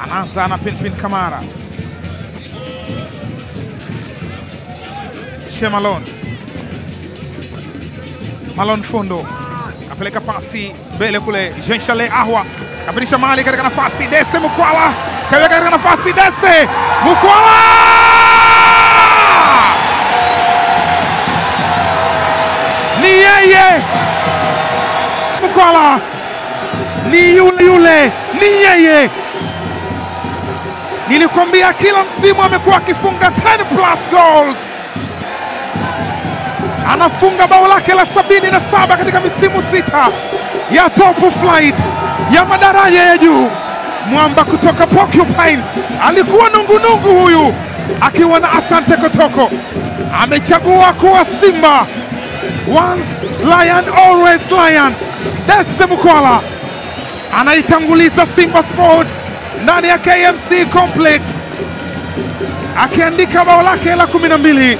Anaanza na Pinpin Kamara. Shemalon. Malon Fondo. Apeleka pasi mbele kule. Jean Charles Ahwa. Kapitisha mali katika nafasi. Dese Mukwala. Kaweka katika nafasi. Dese Mukwala. Ni yeye. Mukwala. Ni yule. Ni yeye. Nilikwambia kila msimu amekuwa akifunga 10+ goals. Anafunga bao lake la 77 katika misimu 6 ya top flight ya madaraja ya juu. Mwamba kutoka Porcupine alikuwa nungunungu huyu, akiwa na Asante Kotoko. Amechagua kuwa Simba. Once lion, always lion. Dese Mukwala anaitanguliza Simba Sports ndani ya KMC Complex, akiandika bao lake la 12.